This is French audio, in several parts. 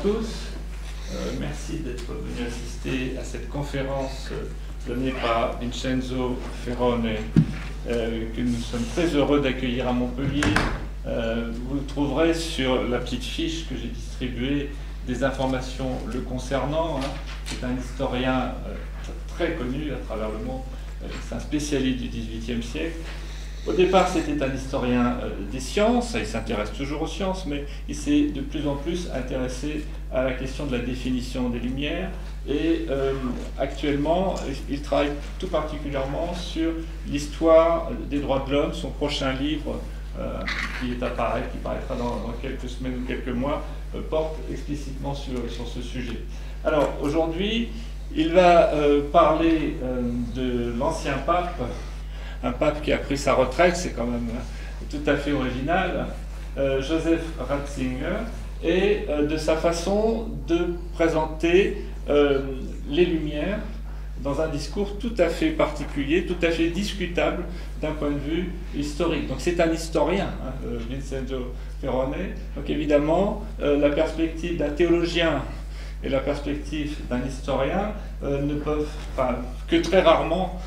tous. Merci d'être venu assister à cette conférence donnée par Vincenzo Ferrone, que nous sommes très heureux d'accueillir à Montpellier. Vous trouverez sur la petite fiche que j'ai distribuée des informations le concernant. C'est un historien très connu à travers le monde. C'est un spécialiste du XVIIIe siècle. Au départ, c'était un historien des sciences, il s'intéresse toujours aux sciences, mais il s'est de plus en plus intéressé à la question de la définition des Lumières. Et actuellement, il travaille tout particulièrement sur l'histoire des droits de l'homme. Son prochain livre, qui paraîtra dans quelques semaines ou quelques mois, porte explicitement sur ce sujet. Alors, aujourd'hui, il va parler de l'ancien pape, un pape qui a pris sa retraite, c'est quand même tout à fait original, Joseph Ratzinger, et de sa façon de présenter les Lumières dans un discours tout à fait particulier, tout à fait discutable d'un point de vue historique. Donc c'est un historien, Vincenzo Ferrone. Donc évidemment, la perspective d'un théologien et la perspective d'un historien ne peuvent que très rarement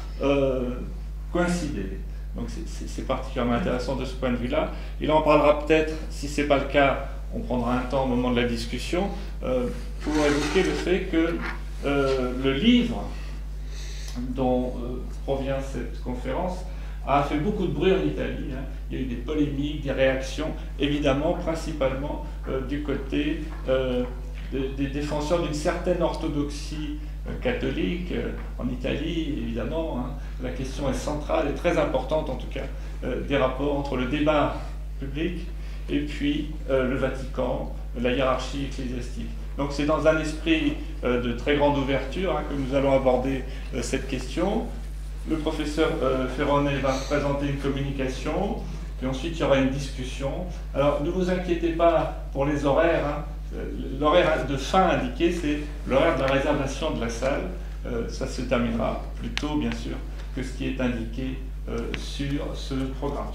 coïncider. Donc c'est particulièrement intéressant de ce point de vue-là. Il en parlera peut-être, si ce n'est pas le cas, on prendra un temps au moment de la discussion, pour évoquer le fait que le livre dont provient cette conférence a fait beaucoup de bruit en Italie. Il y a eu des polémiques, des réactions, évidemment, principalement du côté des défenseurs d'une certaine orthodoxie catholique en Italie, évidemment. La question est centrale et très importante, en tout cas, des rapports entre le débat public et puis le Vatican, la hiérarchie ecclésiastique. Donc c'est dans un esprit de très grande ouverture que nous allons aborder cette question. Le professeur Ferrone va présenter une communication, puis ensuite il y aura une discussion. Alors ne vous inquiétez pas pour les horaires. L'horaire de fin indiqué, c'est l'horaire de la réservation de la salle. Ça se terminera plus tôt, bien sûr, que ce qui est indiqué sur ce programme.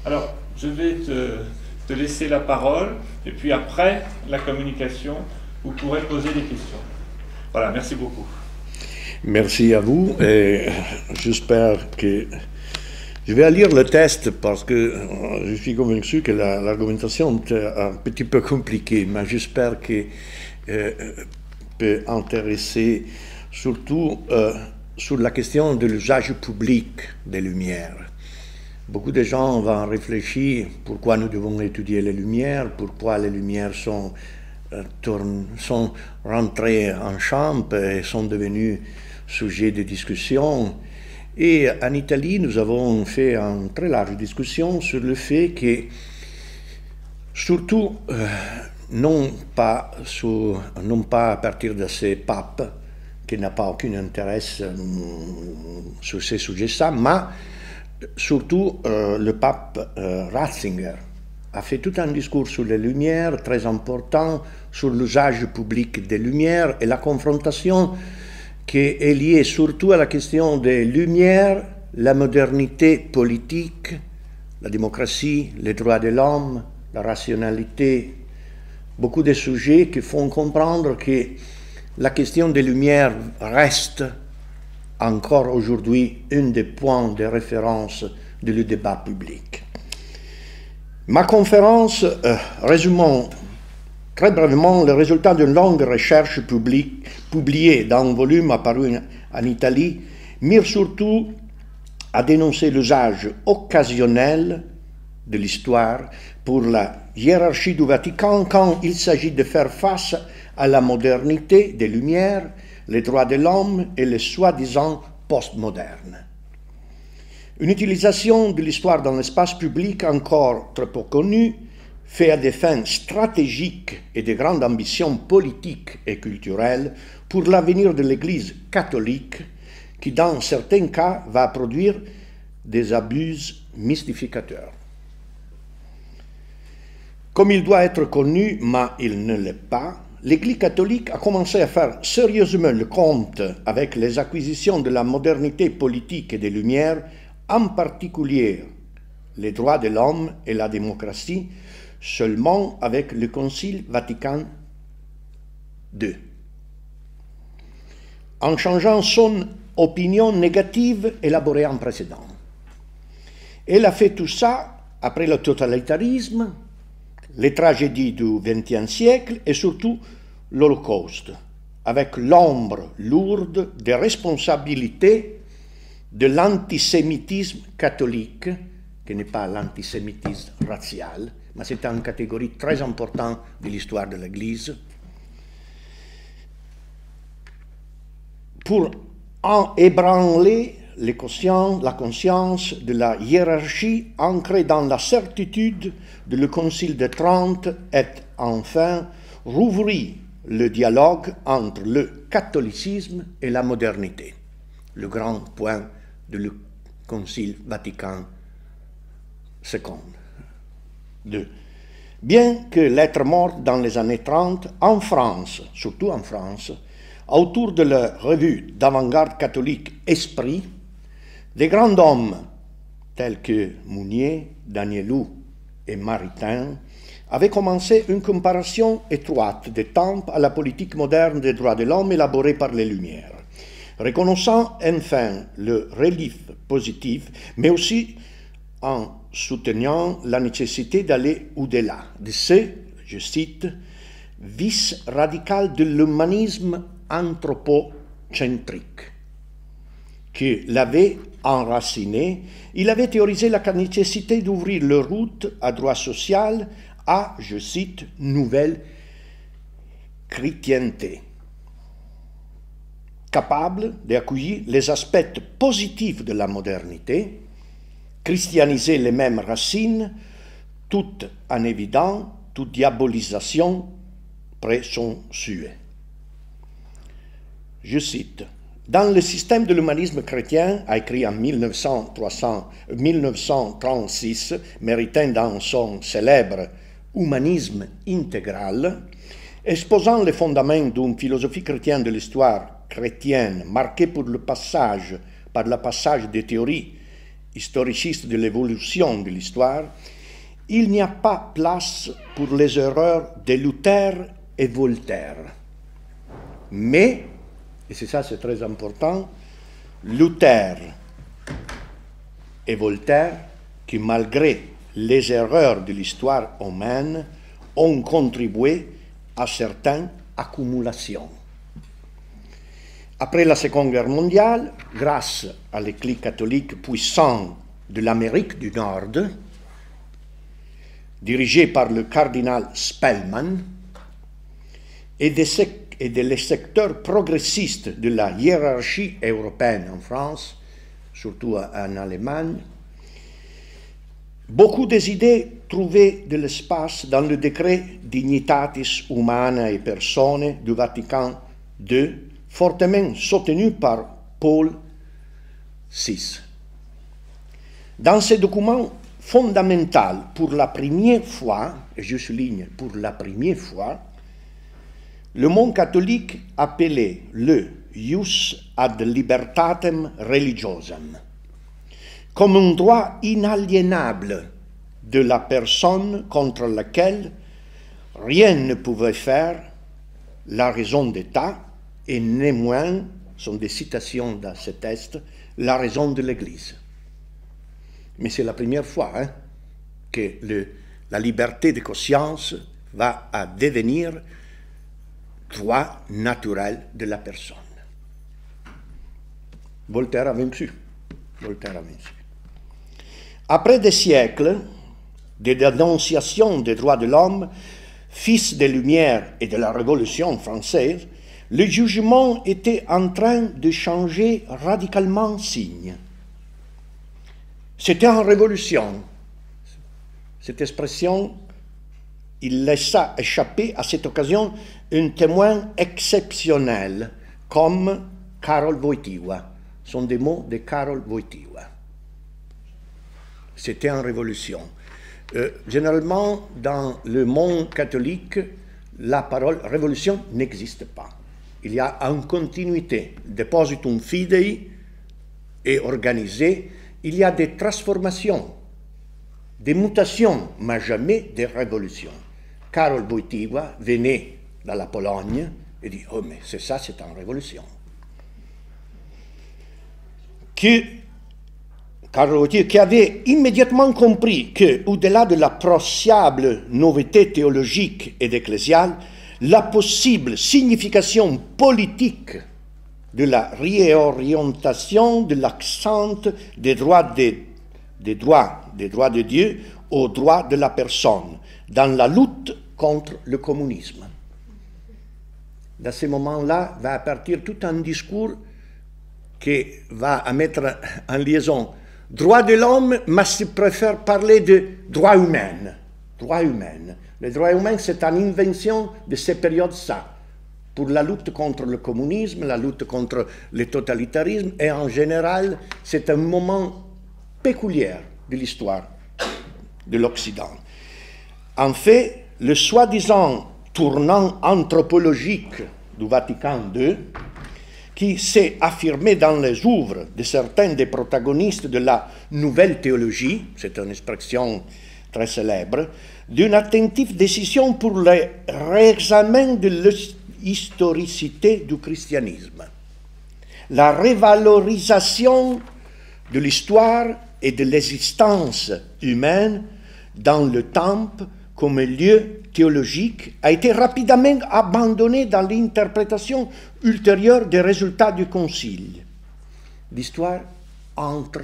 Alors, je vais te laisser la parole, et puis après la communication, vous pourrez poser des questions. Voilà, merci beaucoup. Merci à vous, et j'espère que... Je vais lire le test parce que je suis convaincu que l'argumentation est un petit peu compliquée, mais j'espère qu'elle peut intéresser surtout sur la question de l'usage public des Lumières. Beaucoup de gens vont réfléchir pourquoi nous devons étudier les Lumières, pourquoi les Lumières sont rentrées en champ et sont devenues sujet de discussion. Et en Italie, nous avons fait une très large discussion sur le fait que, surtout, non pas à partir de ces papes, qui n'a pas aucun intérêt sur ces sujets-là, mais surtout le pape Ratzinger a fait tout un discours sur les Lumières, très important, sur l'usage public des Lumières et la confrontation qui est lié surtout à la question des Lumières, la modernité politique, la démocratie, les droits de l'homme, la rationalité, beaucoup de sujets qui font comprendre que la question des Lumières reste encore aujourd'hui un des points de référence du débat public. Ma conférence, résumons très brièvement, le résultat d'une longue recherche publiée dans un volume apparu en Italie mirent surtout à dénoncer l'usage occasionnel de l'histoire pour la hiérarchie du Vatican quand il s'agit de faire face à la modernité des Lumières, les droits de l'homme et les soi-disant postmodernes. Une utilisation de l'histoire dans l'espace public encore trop peu connue, fait à des fins stratégiques et de grandes ambitions politiques et culturelles pour l'avenir de l'Église catholique, qui dans certains cas va produire des abus mystificateurs. Comme il doit être connu, mais il ne l'est pas, l'Église catholique a commencé à faire sérieusement le compte avec les acquisitions de la modernité politique et des Lumières, en particulier les droits de l'homme et la démocratie, seulement avec le Concile Vatican 2. En changeant son opinion négative élaborée en précédent. Elle a fait tout ça après le totalitarisme, les tragédies du XXe siècle et surtout l'Holocauste, avec l'ombre lourde des responsabilités de l'antisémitisme catholique, qui n'est pas l'antisémitisme racial, mais c'est une catégorie très importante de l'histoire de l'Église, pour en ébranler la conscience de la hiérarchie ancrée dans la certitude de le Concile de Trente et enfin rouvrir le dialogue entre le catholicisme et la modernité, le grand point de le Concile Vatican II. Bien que lettre morte dans les années 30, en France, surtout en France, autour de la revue d'avant-garde catholique Esprit, des grands hommes tels que Mounier, Danielou et Maritain avaient commencé une comparaison étroite des temps à la politique moderne des droits de l'homme élaborée par les Lumières, reconnaissant enfin le relief positif, mais aussi en soutenant la nécessité d'aller au-delà de ce, je cite, vice radical de l'humanisme anthropocentrique, qui l'avait enraciné. Il avait théorisé la nécessité d'ouvrir la route à droit social à, je cite, nouvelle chrétienté, capable d'accueillir les aspects positifs de la modernité, christianiser les mêmes racines, tout en évident toute diabolisation présomptueuse. Je cite, « Dans le système de l'humanisme chrétien, a écrit en 1936, Maritain dans son célèbre Humanisme intégral, exposant les fondements d'une philosophie chrétienne de l'histoire chrétienne marquée par le passage des théories historicistes de l'évolution de l'histoire, il n'y a pas place pour les erreurs de Luther et Voltaire. Mais, et c'est ça c'est très important, Luther et Voltaire, qui malgré les erreurs de l'histoire humaine, ont contribué à certaines accumulations. Après la Seconde Guerre mondiale, grâce à l'Église catholique puissant de l'Amérique du Nord, dirigé par le cardinal Spellman, et des secteurs progressistes de la hiérarchie européenne en France, surtout en Allemagne, beaucoup des idées trouvaient de l'espace dans le décret Dignitatis Humanae Personae du Vatican II, fortement soutenu par Paul VI. Dans ce document fondamental, pour la première fois, et je souligne pour la première fois, le monde catholique appelait le ius ad libertatem religiosam comme un droit inaliénable de la personne contre laquelle rien ne pouvait faire la raison d'État et néanmoins, sont des citations dans ce texte, la raison de l'Église. Mais c'est la première fois que la liberté de conscience va à devenir droit naturel de la personne. Voltaire a vaincu. Après des siècles de dénonciation des droits de l'homme, fils des Lumières et de la Révolution française, le jugement était en train de changer radicalement signe. C'était en révolution. Cette expression, il laissa échapper à cette occasion un témoin exceptionnel, comme Karol Wojtyła. Ce sont des mots de Karol Wojtyła. C'était en révolution. Généralement, dans le monde catholique, la parole révolution n'existe pas. Il y a une continuité. Depositum fidei est organisé. Il y a des transformations, des mutations, mais jamais des révolutions. Karol Wojtyła venait de la Pologne et dit, oh mais c'est ça, c'est une révolution. Carlo Gautier, qui avait immédiatement compris qu'au-delà de l'appréciable nouveauté théologique et ecclésiale, la possible signification politique de la réorientation de l'accent des droits de Dieu aux droits de la personne dans la lutte contre le communisme. Dans ce moment-là, va partir tout un discours qui va mettre en liaison droits de l'homme, mais je préfère parler de droits humains. Droits humains. Les droits humains, c'est une invention de ces périodes-là, pour la lutte contre le communisme, la lutte contre le totalitarisme, et en général, c'est un moment péculier de l'histoire de l'Occident. En fait, le soi-disant tournant anthropologique du Vatican II, qui s'est affirmé dans les œuvres de certains des protagonistes de la nouvelle théologie, c'est une expression très célèbre, d'une attentive décision pour le réexamen de l'historicité du christianisme. La révalorisation de l'histoire et de l'existence humaine dans le temple comme lieu théologique a été rapidement abandonnée dans l'interprétation ultérieure des résultats du concile. L'histoire entre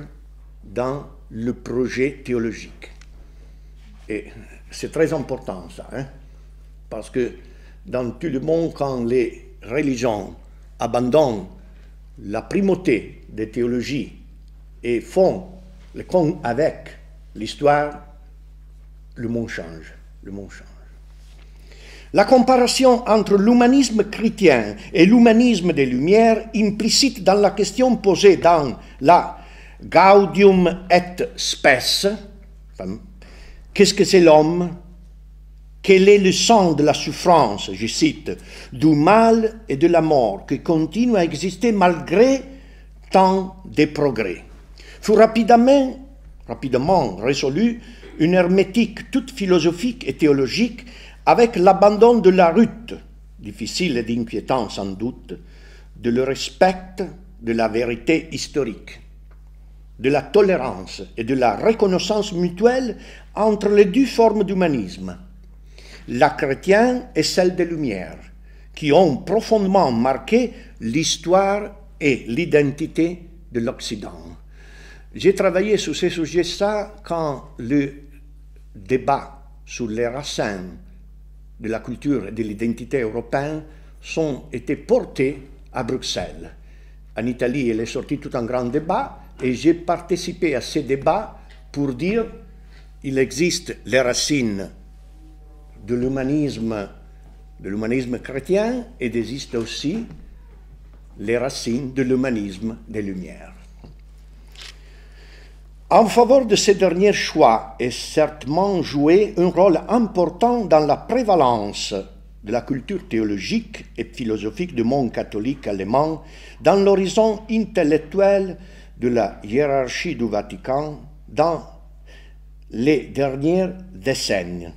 dans le projet théologique. Et c'est très important ça, hein? Parce que dans tout le monde, quand les religions abandonnent la primauté des théologies et font le compte avec l'histoire, le monde change. Le monde change. La comparaison entre l'humanisme chrétien et l'humanisme des Lumières, implicite dans la question posée dans la Gaudium et Spes, qu'est-ce que c'est l'homme? Quel est le sens de la souffrance, je cite, du mal et de la mort qui continue à exister malgré tant de progrès, fut rapidement résolu une hermétique toute philosophique et théologique avec l'abandon de la rute, difficile et inquiétant sans doute, de le respect de la vérité historique, de la tolérance et de la reconnaissance mutuelle entre les deux formes d'humanisme, la chrétienne et celle des Lumières, qui ont profondément marqué l'histoire et l'identité de l'Occident. J'ai travaillé sur ces sujets-là quand le débat sur les racines de la culture et de l'identité européenne ont été portés à Bruxelles. En Italie, il est sorti tout un grand débat et j'ai participé à ces débats pour dire qu'il existe les racines de l'humanisme chrétien et il existe aussi les racines de l'humanisme des Lumières. En faveur de ces derniers choix est certainement joué un rôle important dans la prévalence de la culture théologique et philosophique du monde catholique allemand dans l'horizon intellectuel de la hiérarchie du Vatican dans les dernières décennies.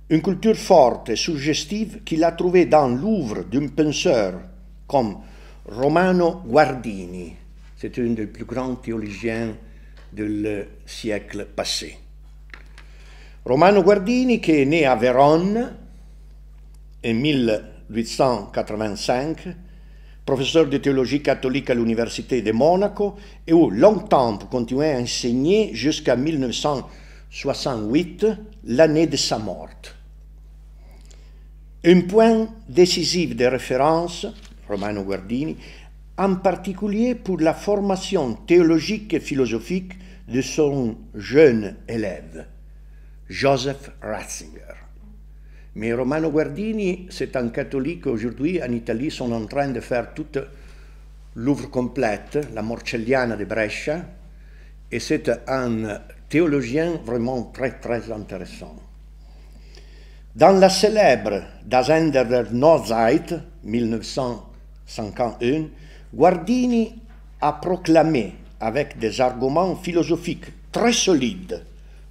Une culture forte et suggestive qu'il a trouvée dans l'œuvre d'un penseur comme Romano Guardini, c'est un des plus grands théologiens du siècle passé. Romano Guardini, qui est né à Vérone en 1885, professeur de théologie catholique à l'Université de Monaco, et où longtemps pour continuer à enseigner jusqu'à 1968, l'année de sa mort. Un point décisif de référence, Romano Guardini, en particulier pour la formation théologique et philosophique de son jeune élève, Joseph Ratzinger. Mais Romano Guardini, c'est un catholique aujourd'hui, en Italie, sont en train de faire toute l'œuvre complète, la Morcelliana de Brescia, et c'est un théologien vraiment très, très intéressant. Dans la célèbre Das Ende der Neuzeit, 1951, Guardini a proclamé avec des arguments philosophiques très solides,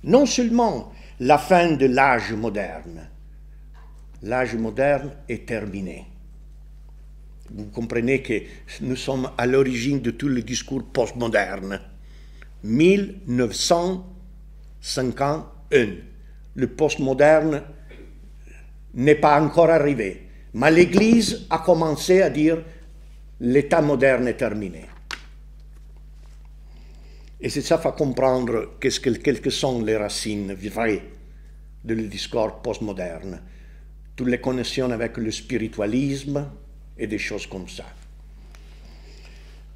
non seulement la fin de l'âge moderne est terminé, Vous comprenez que nous sommes à l'origine de tout le discours postmoderne. 1951. Le postmoderne n'est pas encore arrivé. Mais l'Église a commencé à dire l'état moderne est terminé. Et c'est ça qui fait comprendre quelles sont les racines vraies du discours postmoderne. Toutes les connexions avec le spiritualisme et des choses comme ça.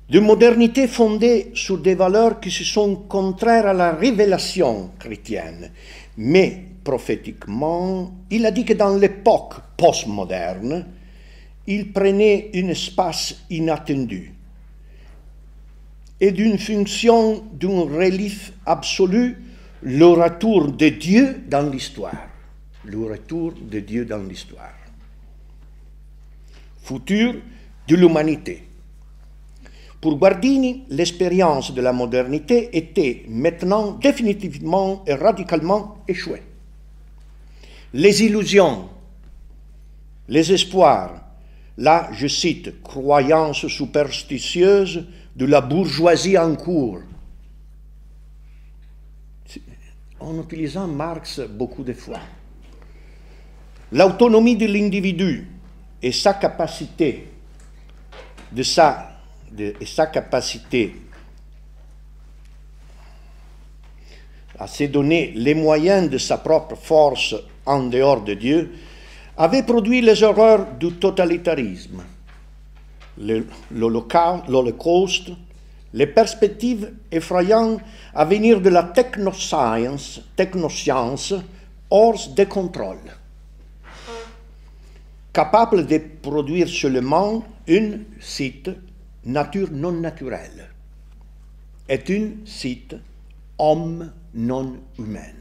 De modernité fondée sur des valeurs qui se sont contraires à la révélation chrétienne. Mais prophétiquement, il a dit que dans l'époque postmoderne, il prenait un espace inattendu et d'une fonction d'un relief absolu, le retour de Dieu dans l'histoire. Le retour de Dieu dans l'histoire. Futur de l'humanité. Pour Guardini, l'expérience de la modernité était maintenant définitivement et radicalement échouée. Les illusions, les espoirs, la, je cite, croyance superstitieuse de la bourgeoisie en cours. En utilisant Marx beaucoup de fois. L'autonomie de l'individu et sa capacité à se donner les moyens de sa propre force en dehors de Dieu, avait produit les horreurs du totalitarisme, l'Holocauste, les perspectives effrayantes à venir de la technoscience hors de contrôle, capable de produire seulement une, cite, nature non naturelle, est une, cite, homme non humaine.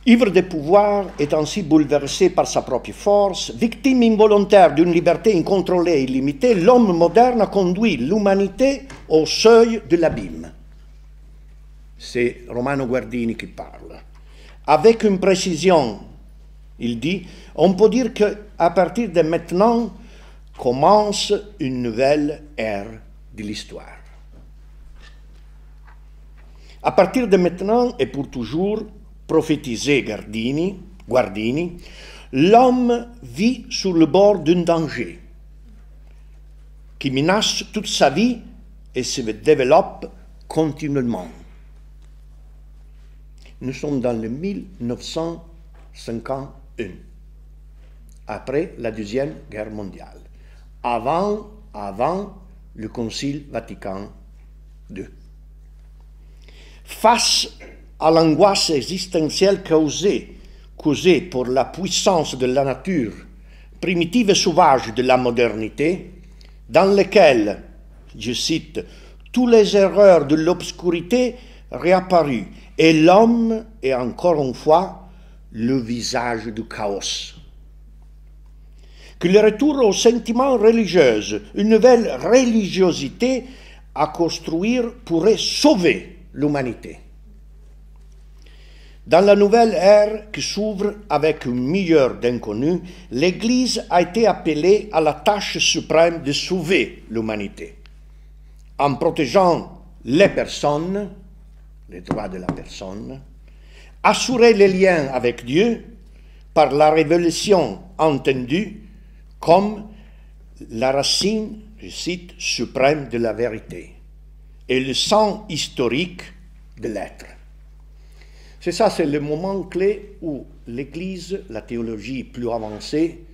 Ivre de pouvoir et ainsi bouleversé par sa propre force, victime involontaire d'une liberté incontrôlée et illimitée, l'homme moderne a conduit l'humanité au seuil de l'abîme. C'est Romano Guardini qui parle. Avec une précision, il dit, on peut dire qu'à partir de maintenant commence une nouvelle ère de l'histoire. À partir de maintenant et pour toujours, prophétisait Guardini, l'homme vit sur le bord d'un danger qui menace toute sa vie et se développe continuellement. Nous sommes dans le 1951, après la Deuxième Guerre mondiale, avant le Concile Vatican II. Face à l'angoisse existentielle causée par la puissance de la nature primitive et sauvage de la modernité, dans laquelle, je cite, toutes les erreurs de l'obscurité réapparues et l'homme est encore une fois le visage du chaos. Que le retour aux sentiments religieux, une nouvelle religiosité à construire pourrait sauver l'humanité. Dans la nouvelle ère qui s'ouvre avec une milliard d'inconnus, l'Église a été appelée à la tâche suprême de sauver l'humanité, en protégeant les personnes, les droits de la personne, assurer les liens avec Dieu par la révélation entendue comme la racine, je cite, suprême de la vérité et le sang historique de l'être. C'est ça, c'est le moment clé où l'Église, la théologie plus avancée,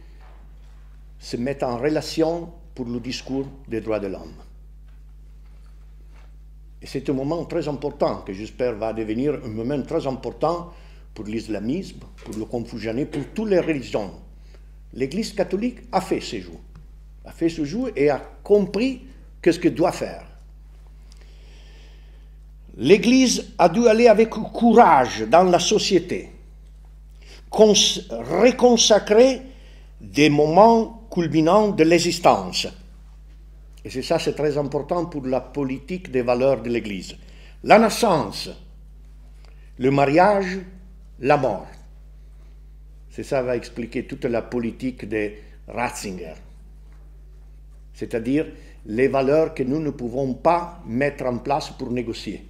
se met en relation pour le discours des droits de l'homme. Et c'est un moment très important que j'espère va devenir un moment très important pour l'islamisme, pour le confucianisme, pour toutes les religions. L'Église catholique a fait ce jeu et a compris ce qu'elle doit faire. L'Église a dû aller avec courage dans la société, reconsacrer des moments culminants de l'existence. Et c'est ça, c'est très important pour la politique des valeurs de l'Église. La naissance, le mariage, la mort. C'est ça va expliquer toute la politique des Ratzinger, c'est-à-dire les valeurs que nous ne pouvons pas mettre en place pour négocier.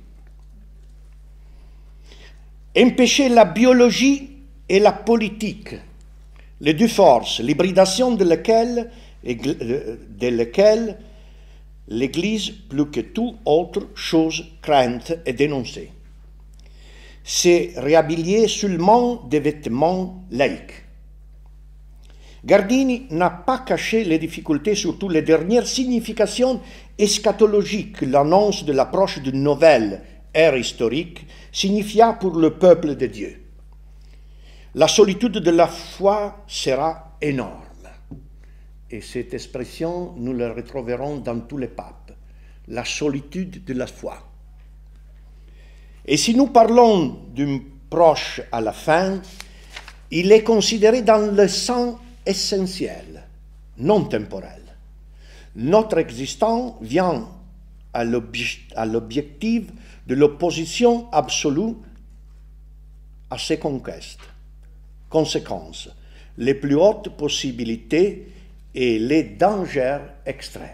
Empêcher la biologie et la politique, les deux forces, l'hybridation de lesquelles l'Église, plus que toute autre chose, craint et dénoncée. C'est réhabiller seulement des vêtements laïques. Gardini n'a pas caché les difficultés, surtout les dernières significations eschatologiques que l'annonce de l'approche d'une nouvelle ère historique signifia pour le peuple de Dieu. La solitude de la foi sera énorme. Et cette expression, nous la retrouverons dans tous les papes. La solitude de la foi. Et si nous parlons d'une proche à la fin, il est considéré dans le sens essentiel, non temporel. Notre existence vient à l'objectif de l'opposition absolue à ses conséquences, les plus hautes possibilités et les dangers extrêmes.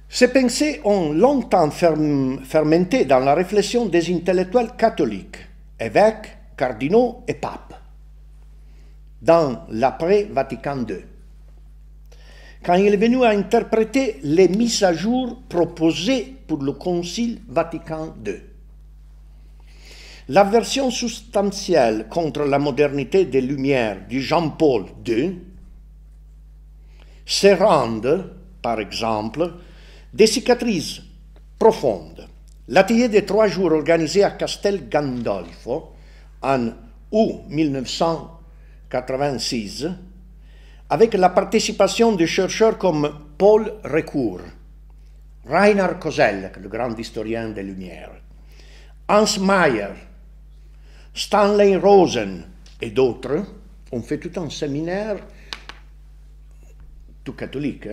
Ces pensées ont longtemps fermenté dans la réflexion des intellectuels catholiques, évêques, cardinaux et papes, dans l'après-Vatican II, quand il est venu à interpréter les mises à jour proposées pour le Concile Vatican II. La version substantielle contre la modernité des Lumières du Jean-Paul II se rendent, par exemple, des cicatrices profondes. L'atelier de 3 jours organisé à Castel Gandolfo en août 1986, avec la participation de chercheurs comme Paul Ricoeur, Reinhard Koselleck, le grand historien des Lumières, Hans Mayer, Stanley Rosen et d'autres, ont fait tout un séminaire, tout catholique.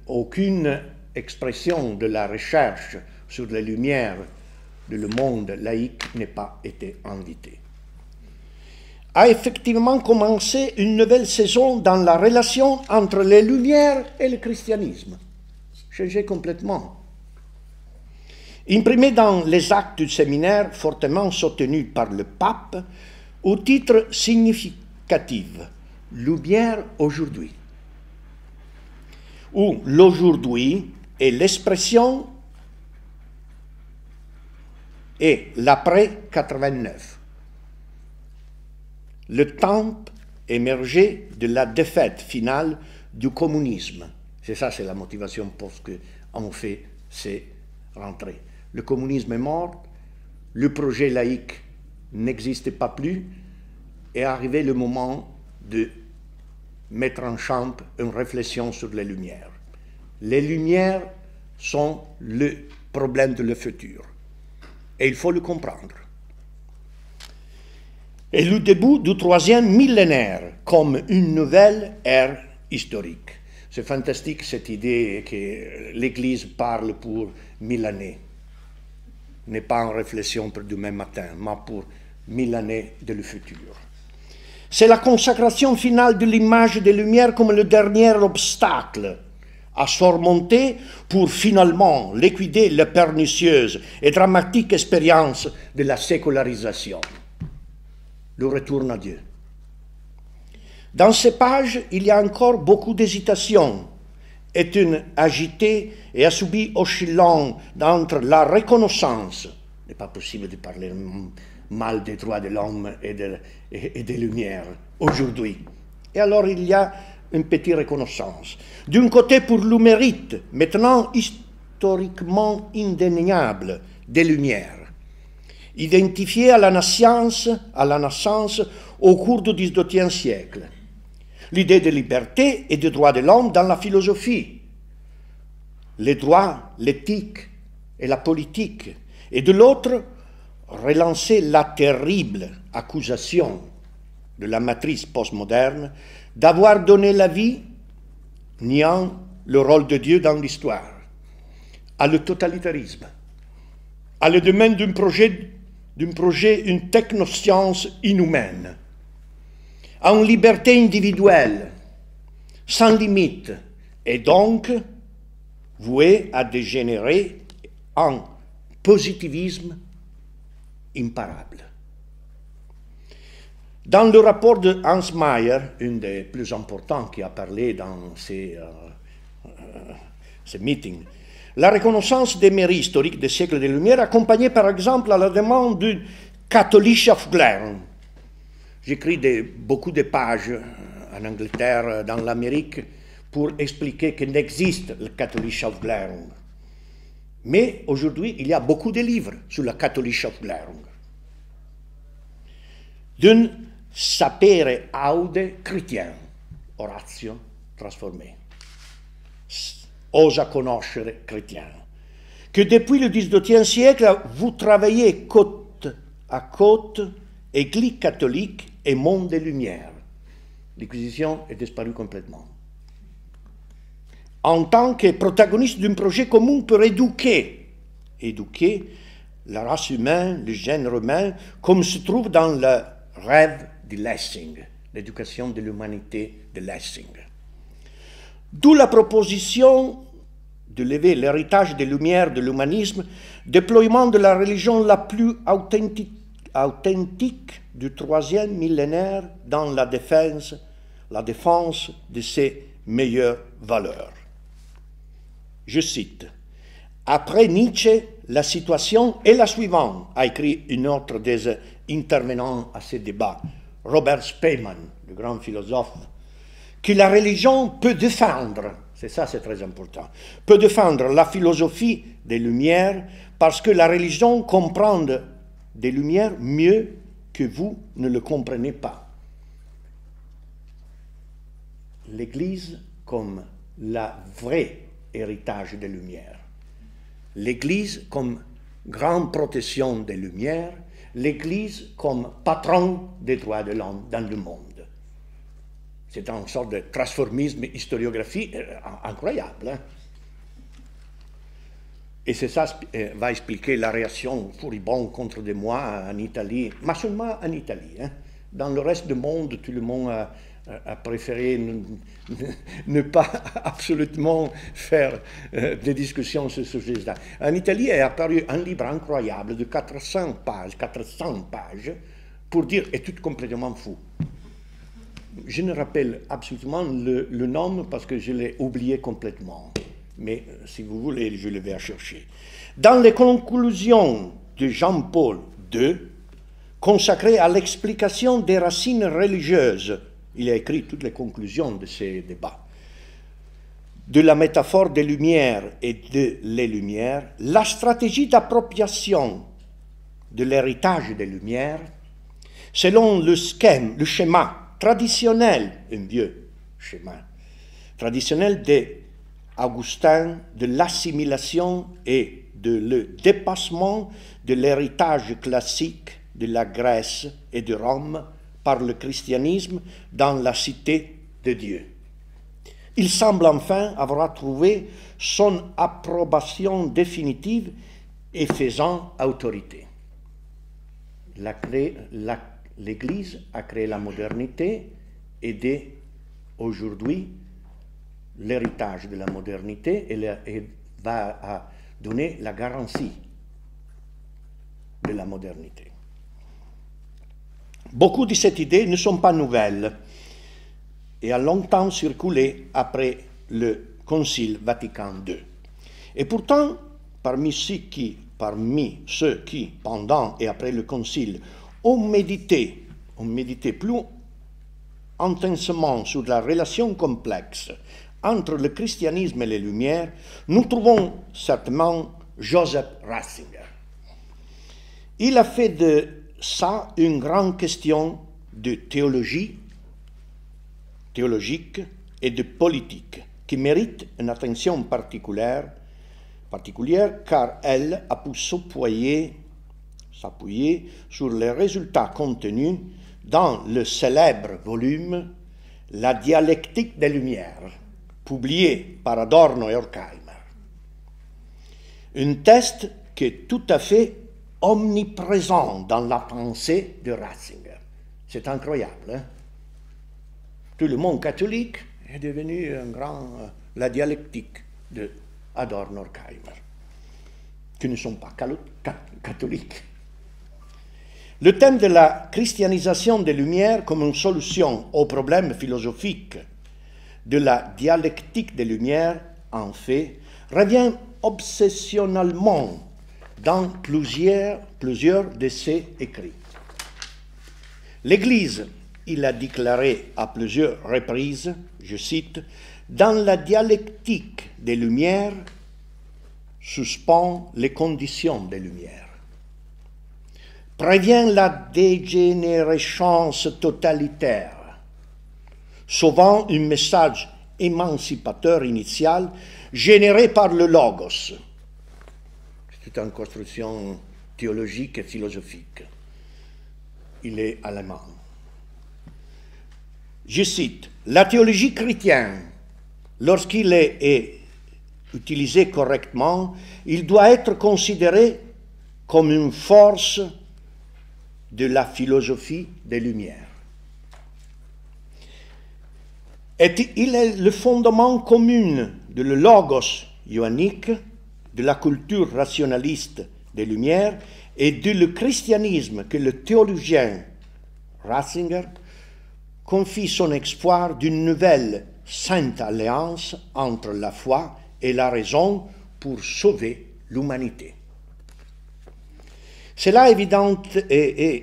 Aucune expression de la recherche sur les Lumières de le monde laïque n'a pas été invitée. A effectivement commencé une nouvelle saison dans la relation entre les Lumières et le christianisme. Changé complètement. Imprimé dans les actes du séminaire fortement soutenus par le pape, au titre significatif « Lumière aujourd'hui », où l'aujourd'hui est l'expression et l'après 89. Le temps émergé de la défaite finale du communisme. C'est ça, c'est la motivation pour ce qu'on fait ces rentrées. Le communisme est mort, le projet laïque n'existe pas plus, et est arrivé le moment de mettre en champ une réflexion sur les Lumières. Les Lumières sont le problème de le futur, et il faut le comprendre. Et le début du 3e millénaire comme une nouvelle ère historique. C'est fantastique cette idée que l'Église parle pour 1000 années. N'est pas en réflexion pour demain matin, mais pour 1000 années de le futur. C'est la consacration finale de l'image des Lumières comme le dernier obstacle à surmonter pour finalement liquider la pernicieuse et dramatique expérience de la sécularisation. Le retour à Dieu. Dans ces pages, il y a encore beaucoup d'hésitation, est une agitée et assoupie oscillant entre la reconnaissance, il n'est pas possible de parler mal des droits de l'homme et des Lumières aujourd'hui, et alors il y a une petite reconnaissance. D'un côté pour le mérite, maintenant historiquement indéniable, des Lumières, identifié à la naissance au cours du XVIIIe siècle. L'idée de liberté et de droits de l'homme dans la philosophie, les droits, l'éthique et la politique, et de l'autre, relancer la terrible accusation de la matrice postmoderne d'avoir donné la vie, niant le rôle de Dieu dans l'histoire, à le totalitarisme, à le domaine d'un projet, une technoscience inhumaine, à une liberté individuelle sans limite et donc vouée à dégénérer en positivisme imparable. Dans le rapport de Hans Mayer, un des plus importants qui a parlé dans ces meetings, la reconnaissance des mérites historiques des siècles des Lumières, accompagnée par exemple à la demande d'une katholische Aufklärung. J'écris beaucoup de pages en Angleterre, dans l'Amérique, pour expliquer qu'il n'existe la katholische Aufklärung. Mais aujourd'hui, il y a beaucoup de livres sur la katholische Aufklärung. D'un sapere aude chrétien, Orazio trasformé. Osa conoscere chrétien. Que depuis le XVIIIe siècle, vous travaillez côte à côte, Église catholique et monde des Lumières. L'Inquisition est disparue complètement. En tant que protagoniste d'un projet commun pour éduquer la race humaine, le genre humain, comme se trouve dans le rêve de Lessing, l'éducation de l'humanité de Lessing. D'où la proposition de lever l'héritage des Lumières de l'humanisme, déploiement de la religion la plus authentique du troisième millénaire dans la défense de ses meilleures valeurs. Je cite, « Après Nietzsche, la situation est la suivante », a écrit une autre des intervenants à ce débat, Robert Spemann, le grand philosophe, que la religion peut défendre, c'est ça c'est très important, peut défendre la philosophie des Lumières parce que la religion comprend des Lumières mieux que vous ne le comprenez pas. L'Église comme la vraie héritage des Lumières. L'Église comme grande protection des Lumières, l'Église comme patron des droits de l'homme dans le monde. C'est une sorte de transformisme historiographique incroyable. Hein? Et c'est ça va expliquer la réaction furibonde contre de moi en Italie, mais seulement en Italie. Hein? Dans le reste du monde, tout le monde a préféré ne pas absolument faire des discussions sur ce sujet-là. En Italie est apparu un livre incroyable de 400 pages, pour dire « est tout complètement fou ». Je ne rappelle absolument le nom parce que je l'ai oublié complètement. Mais si vous voulez, je le vais chercher. Dans les conclusions de Jean-Paul II, consacrées à l'explication des racines religieuses, il a écrit toutes les conclusions de ces débats, de la métaphore des Lumières et de les Lumières, la stratégie d'appropriation de l'héritage des Lumières, selon le schéma traditionnel, un vieux schéma, traditionnel d'Augustin, de l'assimilation et de le dépassement de l'héritage classique de la Grèce et de Rome par le christianisme dans la cité de Dieu. Il semble enfin avoir trouvé son approbation définitive et faisant autorité. L'Église a créé la modernité et aujourd'hui l'héritage de la modernité et va donner la garantie de la modernité. Beaucoup de ces idées ne sont pas nouvelles et ont longtemps circulé après le Concile Vatican II. Et pourtant, parmi ceux qui, pendant et après le Concile, ont médité plus intensément sur la relation complexe entre le christianisme et les Lumières, nous trouvons certainement Joseph Ratzinger. Il a fait de ça une grande question de théologique et de politique qui mérite une attention particulière car elle a pu s'appuyer sur les résultats contenus dans le célèbre volume La dialectique des Lumières, publié par Adorno et Horkheimer. Un texte qui est tout à fait omniprésent dans la pensée de Ratzinger. C'est incroyable. Hein? tout le monde catholique est devenu la dialectique de Adorno-Horkheimer, qui ne sont pas catholiques. Le thème de la christianisation des Lumières comme une solution au problème philosophique de la dialectique des Lumières, en fait, revient obsessionnellement dans plusieurs de ses écrits. L'Église, il a déclaré à plusieurs reprises, je cite, « Dans la dialectique des Lumières suspend les conditions des Lumières. Prévient la dégénérescence totalitaire, sauvant un message émancipateur initial généré par le Logos. » C'est une construction théologique et philosophique. Il est allemand. Je cite, « La théologie chrétienne, lorsqu'il est utilisé correctement, il doit être considéré comme une force de la philosophie des Lumières. Il est le fondement commun de le logos ioannique, de la culture rationaliste des Lumières et du christianisme que le théologien Ratzinger confie son espoir d'une nouvelle sainte alliance entre la foi et la raison pour sauver l'humanité. Cela est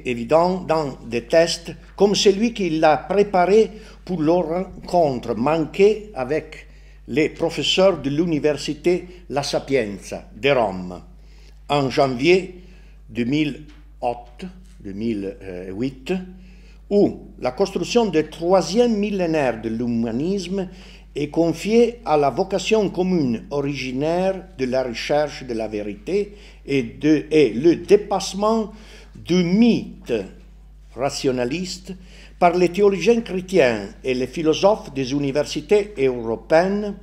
évident dans des tests comme celui qu'il a préparé pour leur rencontre manquée avec les professeurs de l'université La Sapienza de Rome en janvier 2008, où la construction du troisième millénaire de l'humanisme est confiée à la vocation commune originaire de la recherche de la vérité et le dépassement du mythe rationaliste par les théologiens chrétiens et les philosophes des universités européennes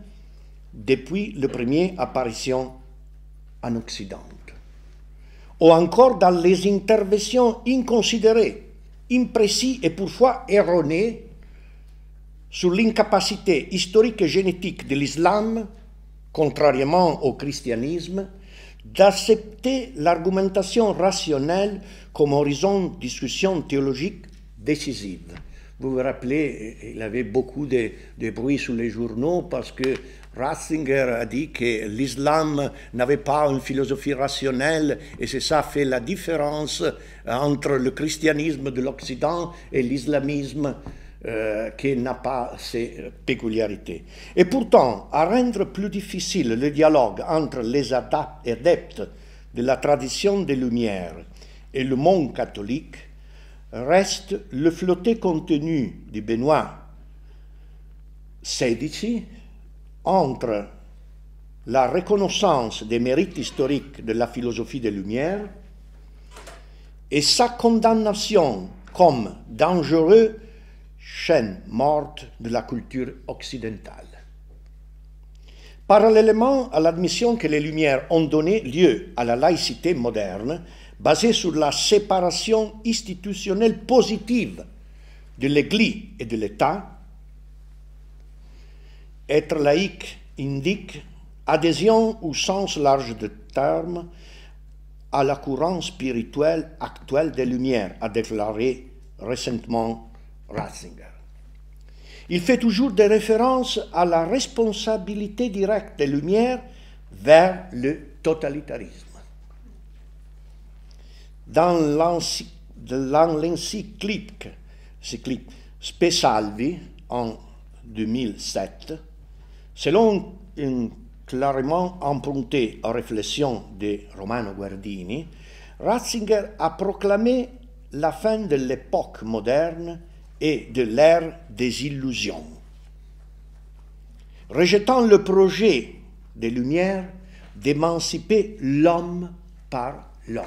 depuis la première apparition en Occident. Ou encore dans les interventions inconsidérées, imprécises et parfois erronées sur l'incapacité historique et génétique de l'islam, contrairement au christianisme, d'accepter l'argumentation rationnelle comme horizon de discussion théologique décisive. Vous vous rappelez, il y avait beaucoup de bruit sur les journaux parce que Ratzinger a dit que l'islam n'avait pas une philosophie rationnelle et c'est ça fait la différence entre le christianisme de l'Occident et l'islamisme qui n'a pas ces peculiarités. Et pourtant, à rendre plus difficile le dialogue entre les adeptes de la tradition des Lumières et le monde catholique, reste le flotté contenu de Benoît XVI entre la reconnaissance des mérites historiques de la philosophie des Lumières et sa condamnation comme dangereux chaîne morte de la culture occidentale. Parallèlement à l'admission que les Lumières ont donné lieu à la laïcité moderne, basée sur la séparation institutionnelle positive de l'Église et de l'État, être laïque indique adhésion au sens large du terme à la courant spirituelle actuelle des Lumières, a déclaré récemment Ratzinger. Il fait toujours des références à la responsabilité directe des Lumières vers le totalitarisme. Dans l'encyclique Spe Salvi en 2007, selon une clairement empruntée aux réflexions de Romano Guardini, Ratzinger a proclamé la fin de l'époque moderne et de l'ère des illusions. Rejetant le projet des Lumières d'émanciper l'homme par l'homme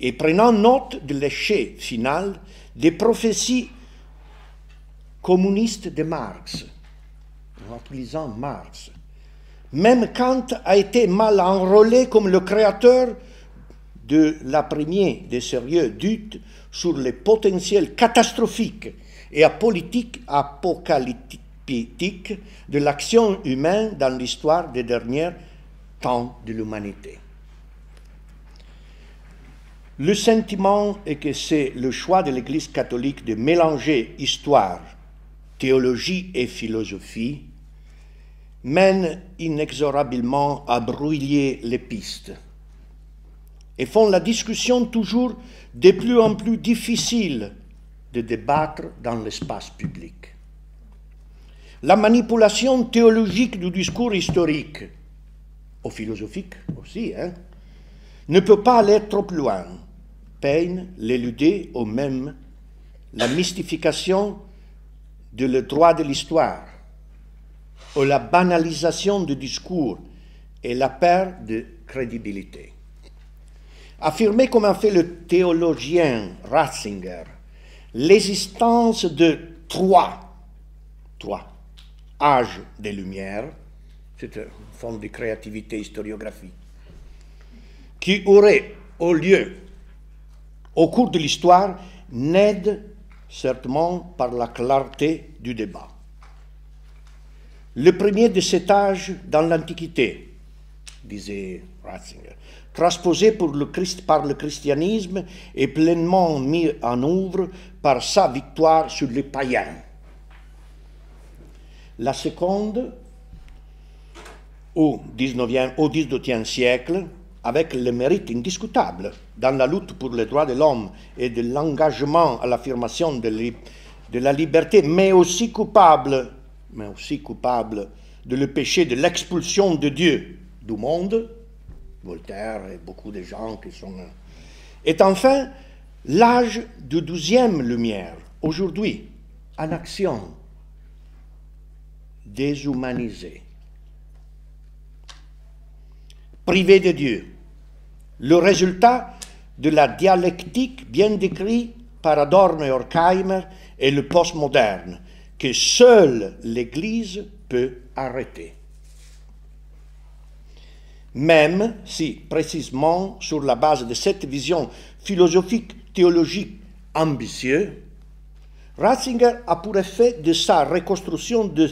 et prenant note de l'échec final des prophéties communistes de Marx, en utilisant Marx. Même Kant a été mal enrôlé comme le créateur de la première des sérieux doutes sur le potentiel catastrophique et apocalyptique de l'action humaine dans l'histoire des derniers temps de l'humanité. Le sentiment est que c'est le choix de l'Église catholique de mélanger histoire, théologie et philosophie mène inexorablement à brouiller les pistes et font la discussion toujours de plus en plus difficile de débattre dans l'espace public. La manipulation théologique du discours historique, ou philosophique aussi, ne peut pas aller trop loin, peigne l'éluder ou même la mystification de le droit de l'histoire, ou la banalisation du discours et la perte de crédibilité. Affirmer, comme a fait le théologien Ratzinger, l'existence de trois âges des Lumières, c'est une forme de créativité historiographique, qui aurait au cours de l'histoire, n'aide certainement par la clarté du débat. Le premier de cet âge dans l'Antiquité, disait Ratzinger, transposé par le christianisme et pleinement mis en œuvre par sa victoire sur les païens. La seconde, au XVIIIe siècle, avec le mérite indiscutable dans la lutte pour les droits de l'homme et de l'engagement à l'affirmation de la liberté, mais aussi coupable de le péché de l'expulsion de Dieu du monde, Voltaire et beaucoup de gens qui sont... est enfin l'âge de 12e lumière, aujourd'hui, en action, déshumanisé, privé de Dieu. Le résultat de la dialectique bien décrite par Adorno et Horkheimer est le postmoderne, que seule l'Église peut arrêter. Même si, précisément sur la base de cette vision philosophique, théologique ambitieuse, Ratzinger a pour effet de sa reconstruction de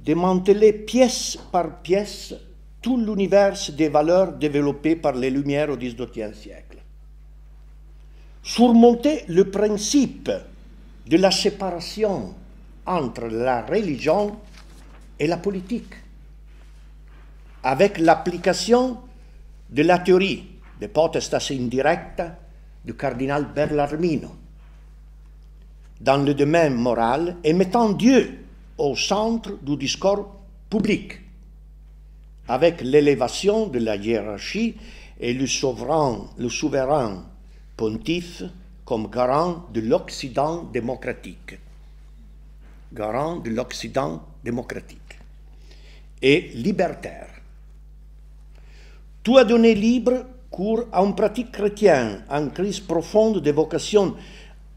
démanteler pièce par pièce tout l'univers des valeurs développées par les Lumières au XVIIIe siècle. Surmonter le principe de la séparation entre la religion et la politique, avec l'application de la théorie de potestas indirecta du cardinal Bellarmino dans le domaine moral et mettant Dieu au centre du discours public, avec l'élévation de la hiérarchie et le souverain pontife comme garant de l'Occident démocratique. Garant de l'Occident démocratique et libertaire. Tout a donné libre cours à une pratique chrétienne en crise profonde de vocation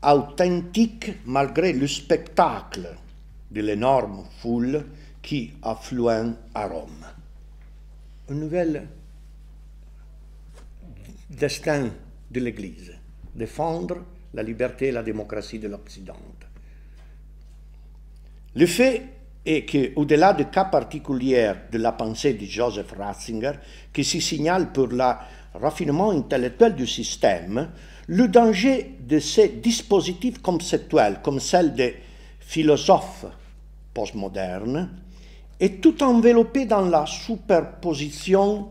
authentique malgré le spectacle de l'énorme foule qui affluait à Rome. Un nouvel destin de l'Église, défendre la liberté et la démocratie de l'Occident. Le fait est qu'au-delà du cas particulier de la pensée de Joseph Ratzinger, qui s'y signale pour le raffinement intellectuel du système, le danger de ces dispositifs conceptuels, comme celle des philosophes postmodernes, est tout enveloppé dans la superposition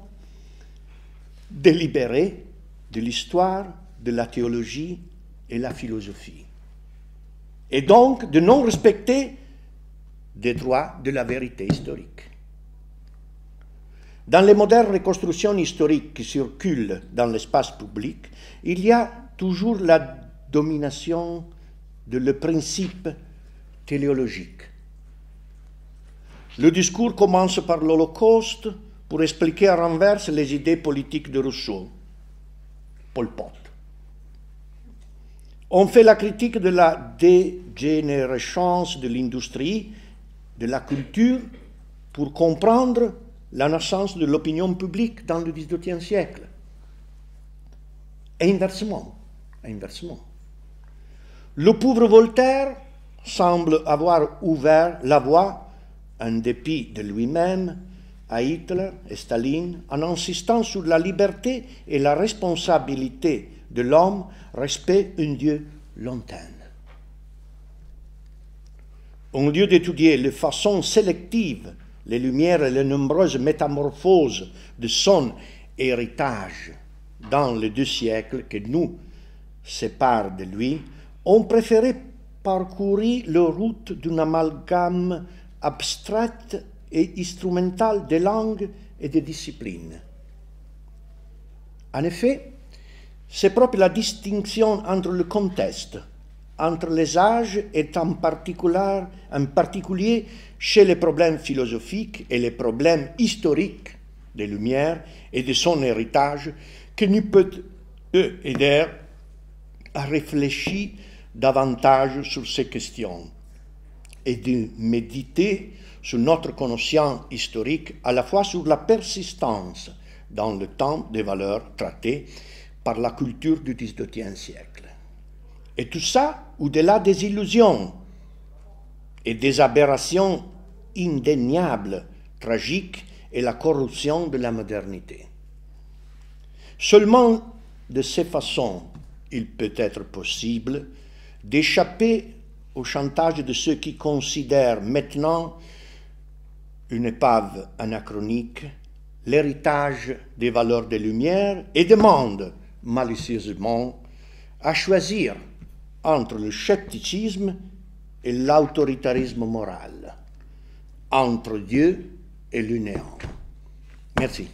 délibérée de l'histoire, de la théologie et la philosophie, et donc de non respecter des droits de la vérité historique. Dans les modernes reconstructions historiques qui circulent dans l'espace public, il y a toujours la domination de le principe téléologique. Le discours commence par l'Holocauste pour expliquer à renverse les idées politiques de Rousseau, Pol Pot. On fait la critique de la dégénérescence de l'industrie, de la culture, pour comprendre la naissance de l'opinion publique dans le XVIIIe siècle. Et inversement. Le pauvre Voltaire semble avoir ouvert la voie, en dépit de lui-même, à Hitler et Staline, en insistant sur la liberté et la responsabilité de l'homme respect un Dieu lointain. Au lieu d'étudier de façon sélective les lumières et les nombreuses métamorphoses de son héritage dans les 2 siècles qui nous séparent de lui, on préférait parcourir la route d'une amalgame abstraite et instrumentale de langues et de disciplines. En effet, c'est propre la distinction entre le contexte, entre les âges et en particulier chez les problèmes philosophiques et les problèmes historiques des Lumières et de son héritage qui nous peut aider à réfléchir davantage sur ces questions et de méditer sur notre connaissance historique, à la fois sur la persistance dans le temps des valeurs traitées par la culture du XVIIIe siècle. Et tout ça au-delà des illusions et des aberrations indéniables, tragiques et la corruption de la modernité. Seulement de ces façons, il peut être possible d'échapper au chantage de ceux qui considèrent maintenant une épave anachronique, l'héritage des valeurs des Lumières et demandent malicieusement à choisir entre le scepticisme et l'autoritarisme moral, entre Dieu et le néant. Merci.